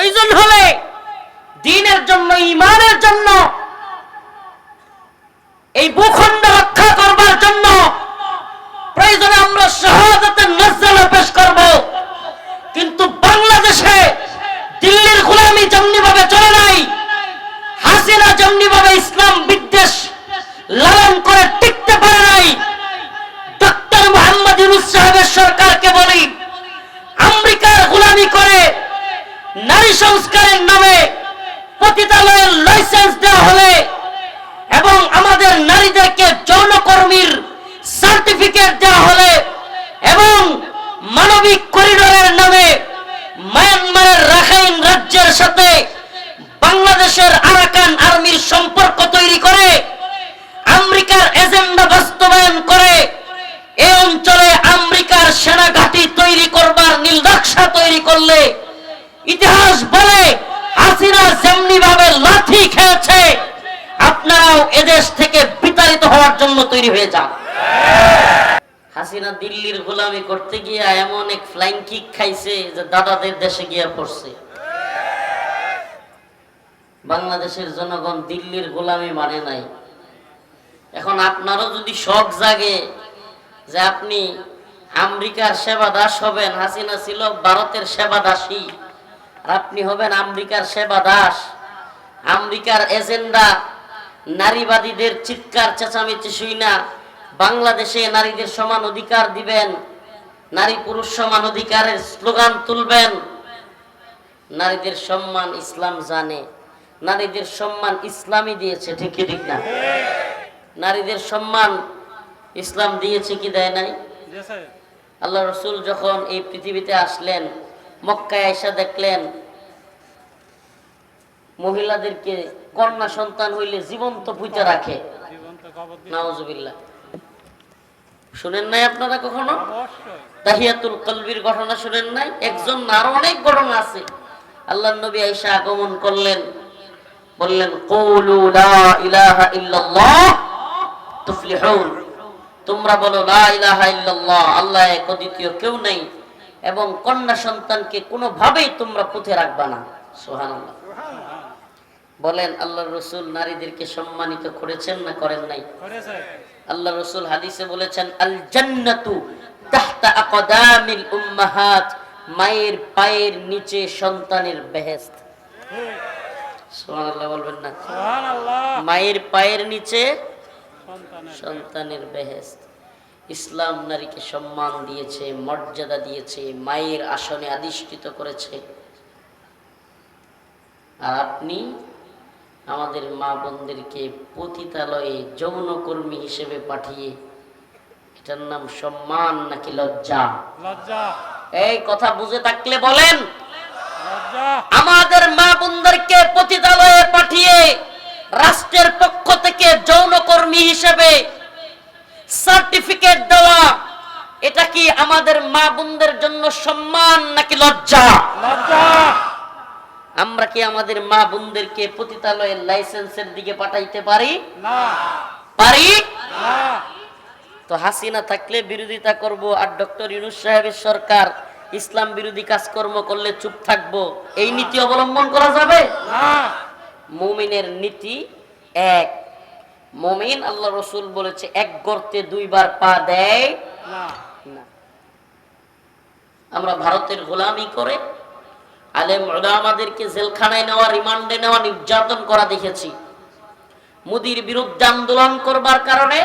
প্রয়োজন হলে দ্বীনের জন্য, ঈমানের জন্য, এই ভূখণ্ড রক্ষা করবার জন্য প্রয়োজনে আমরা শাহাদাতের নজরানা পেশ করব। কিন্তু বাংলাদেশে দিল্লির গোলামি যেমনিভাবে চলে নাই, হাসিনা যেমনিভাবে ইসলাম বিদ্বেষ লালন করে টিকতে পারে নাই, ডক্টর মোহাম্মদ ইউনূস সাহেবের সরকারকে বলি, আমেরিকার গোলামি করে নারী সংস্কারের নামে পতিতালয়ের লাইসেন্স দেওয়া হলে এবং আমাদের নারীদেরকে যৌনকর্মীর সার্টিফিকেট দেওয়া হলে এবং মানবিক করিডোরের নামে মায়ানমারের রাখাইন রাজ্যের সাথে বাংলাদেশের আরাকান আর্মির সম্পর্ক তৈরি করে আমেরিকার এজেন্ডা বাস্তবায়ন করে এই অঞ্চলে আমেরিকার সেনা ঘাঁটি তৈরি করবার নীলনকশা তৈরি করলে ইতিহাস বলে হাসিনা যেমনি ভাবে লাথি খেয়েছে, আপনারাও এদেশ থেকে বিতাড়িত হওয়ার জন্য তৈরি হয়ে যান। হাসিনা দিল্লির গোলামি করতে গিয়ে এমন এক ফ্লাইং কিক খাইছে যে দাদাদের দেশে গিয়ে পড়ছে। বাংলাদেশের জনগণ দিল্লির গোলামি মানে নাই। এখন আপনারও যদি শখ জাগে যে আপনি আমেরিকার সেবা দাস হবেন, হাসিনা ছিল ভারতের সেবা দাসী, আর আপনি হবেন আমেরিকার সেবা দাস, আমেরিকার এজেন্ডা নারীবাদীদের চিৎকার চেঁচামেচি শুই না বাংলাদেশে নারীদের সমান অধিকার দিবেন, নারী পুরুষ সমান অধিকারের স্লোগান তুলবেন। নারীদের সম্মান ইসলাম জানে, নারীদের সম্মান ইসলামই দিয়েছে, ঠিক কি ঠিক না? নারীদের সম্মান ইসলাম দিয়েছে কি দেয় নাই? আল্লাহ রসুল যখন এই পৃথিবীতে আসলেন, মক্কায় আয়েশা দেখলেন মহিলাদেরকে কন্যা সন্তান হইলে জীবন্ত পুঁতে রাখে। নাউজুবিল্লাহ, শুনেন নাই আপনারা কখনো? তাহিয়াতুল কলবির ঘটনা শুনেন নাই? একজন না, আরো অনেক ঘটনা আছে। আল্লাহর নবী আয়েশা আগমন করলেন, বললেন কুলু লা ইলাহা ইল্লাল্লাহ তুফলিহুন, তোমরা বলো লা ইলাহা ইল্লাল্লাহ, আল্লাহ এক, দ্বিতীয় কেউ নেই, এবং কন্যা সন্তানকে কোনোভাবেই তোমরা পুঁতে রাখবা না। সুবহানাল্লাহ। বলেন আল্লাহর রাসূল নারীদেরকে সম্মানিত করেছেন না করেন নাই? আল্লাহ রাসূল হাদিসে বলেছেন আল জান্নাতু তাহতা আকদামিল উম্মাহাত, মায়ের পায়ের নিচে সন্তানের বেহেশত। সুবহানাল্লাহ বলবেন না? সুবহানাল্লাহ। মায়ের পায়ের নিচে সন্তানের বেহেশত। ইসলাম নারীকে সম্মান দিয়েছে, মর্যাদা দিয়েছে, মায়ের আসনে অধিষ্ঠিত করেছে। আর আপনি আমাদের মা বোনদেরকে পতিতালয়ে যৌনকর্মী হিসেবে পাঠিয়ে, এটার নাম সম্মান নাকি লজ্জা? লজ্জা। এই কথা বুঝে থাকলে বলেন, আমাদের মা বোনদেরকে পতিতালয়ে পাঠিয়ে রাষ্ট্রের পক্ষ থেকে যৌনকর্মী হিসেবে সার্টিফিকেট দেওয়া, এটা কি আমাদের মা বোনদের জন্য সম্মান নাকি লজ্জা? লজ্জা। আমরা কি আমাদের মা বোনদেরকে পতিতালয়ের লাইসেন্সের দিকে পাঠাইতে পারি? না। পারি না। তো হাসিনা থাকলে বিরোধিতা করব, আর ডক্টর ইউনূস সাহেবের সরকার ইসলাম বিরোধী কাজকর্ম করলে চুপ থাকবো, এই নীতি অবলম্বন করা যাবে না। মুমিনের নীতি এক। মুমিন, আল্লাহ রাসূল বলেছে, এক গর্তে দুইবার পা দেয় না। আমরা ভারতের গোলামি করে আলেম উলামাদেরকে জেলখানায় নেওয়া, রিমান্ডে নেওয়া, নির্যাতন করা দেখেছি। মোদির বিরুদ্ধে আন্দোলন করবার কারণে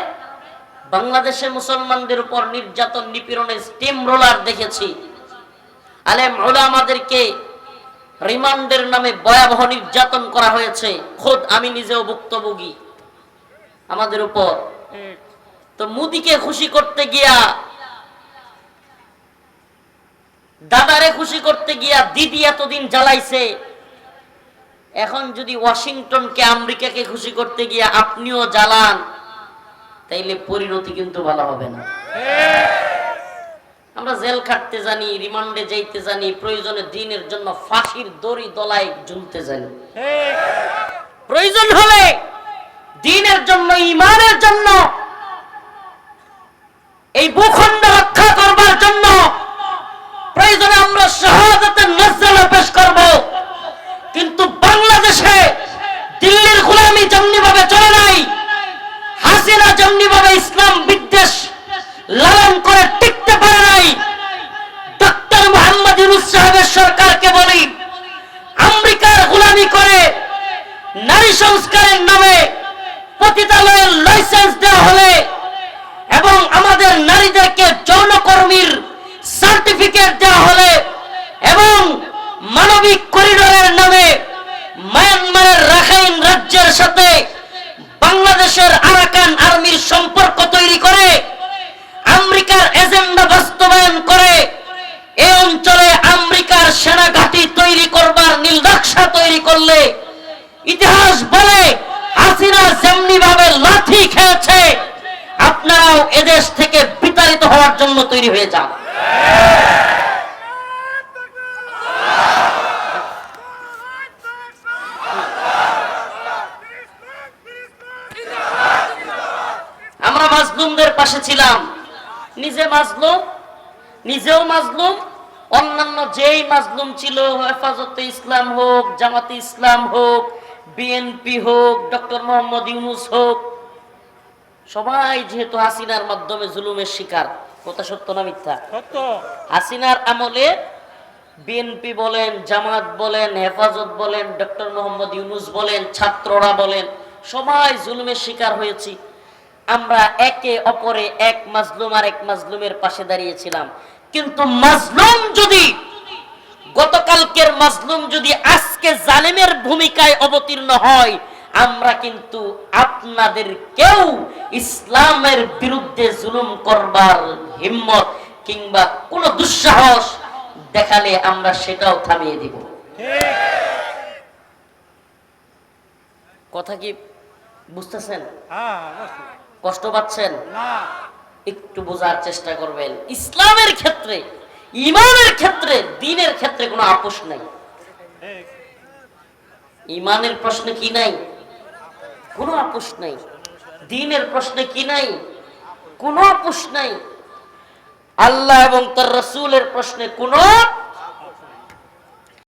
বাংলাদেশে মুসলমানদের উপর নির্যাতন নিপীড়নের স্টিম রোলার দেখেছি। আলেম উলামাদেরকে রিমান্ডের নামে ভয়াবহ নির্যাতন করা হয়েছে, খোদ আমি নিজেও ভুক্তভোগী আমাদের উপর। তো মোদিকে খুশি করতে গিয়া, দাদারে খুশি করতে গিয়া দিদি এতদিন জ্বালাইছে, এখন যদি ওয়াশিংটনকে, আমেরিকাকে খুশি করতে গিয়া আপনিও জ্বালান, তাইলে পরিণতি কিন্তু ভালো হবে না। আমরা জেল খাটতে জানি, রিমান্ডে যাইতে জানি, প্রয়োজনে দিনের জন্য ফাঁসির দড়ি দলায় ঝুলতে জানি। প্রয়োজন হলে দিনের জন্য, ঈমানের জন্য, এই ভূখণ্ড রক্ষা করবার জন্য প্রয়োজনে আমরা শাহাদাতের নজরানা পেশ করব। সংস্কারের নামে পতিতালয়ের লাইসেন্স দেওয়া হলে এবং আমাদের নারীদেরকে যৌনকর্মীর সার্টিফিকেট দেওয়া হলে এবং মানবিক করিডোরের নামে মায়ানমারের রাখাইন রাজ্যের সাথে বাংলাদেশের আরাকান আর্মির সম্পর্ক তৈরি করে আমেরিকার এজেন্ডা বাস্তবায়ন করে এই অঞ্চলে আমেরিকার সেনা ঘাঁটি তৈরি করবার নীল নকশা তৈরি করলে ইতিহাস বলে হাসিনা যেমনি ভাবে লাঠি খেয়েছে আপনারাও এদেশ থেকে বিতাড়িত হওয়ার জন্য তৈরি হয়ে যান। আমরা মাজলুমদের পাশে ছিলাম, নিজে মাজলুম, নিজেও মাজলুম, অন্যান্য যেই মাজলুম ছিল, হেফাজতে ইসলাম হোক, জামাতে ইসলাম হোক, বিএনপি হোক, ডক্টর মোহাম্মদ ইউনূস হোক, সবাই যেহেতু হাসিনার মাধ্যমে জুলুমের শিকার। কথা সত্য না মিথ্যা? সত্য। হাসিনার আমলে বিএনপি বলেন, জামাত বলেন, হেফাজত বলেন, ডক্টর মোহাম্মদ ইউনূস বলেন, ছাত্ররা বলেন, সবাই জুলুমের শিকার হয়েছি। আমরা একে অপরে এক মাজলুম আর এক মাজলুমের পাশে দাঁড়িয়েছিলাম। কিন্তু মাজলুম যদি, গতকালকের মাজলুম যদি আজকে জালেমের ভূমিকায় অবতীর্ণ হয়, আমরা কিন্তু আপনাদের কেউ ইসলামের বিরুদ্ধে জুলুম করবার হিম্মত কিংবা কোন দুঃসাহস দেখালে আমরা সেটাও থামিয়ে দিব। কথা কি বুঝতেছেন? কষ্ট পাচ্ছেন? একটু বোঝার চেষ্টা করবেন। ইসলামের ক্ষেত্রে, ইমানের ক্ষেত্রে, দ্বীনের ক্ষেত্রে কোনো আপোষ নাই। ইমানের প্রশ্নে কি নাই? কোনো আপোষ নাই। দ্বীনের প্রশ্নে কি নাই? কোনো আপোষ নাই। আল্লাহ এবং তার রাসূলের প্রশ্নে কোনো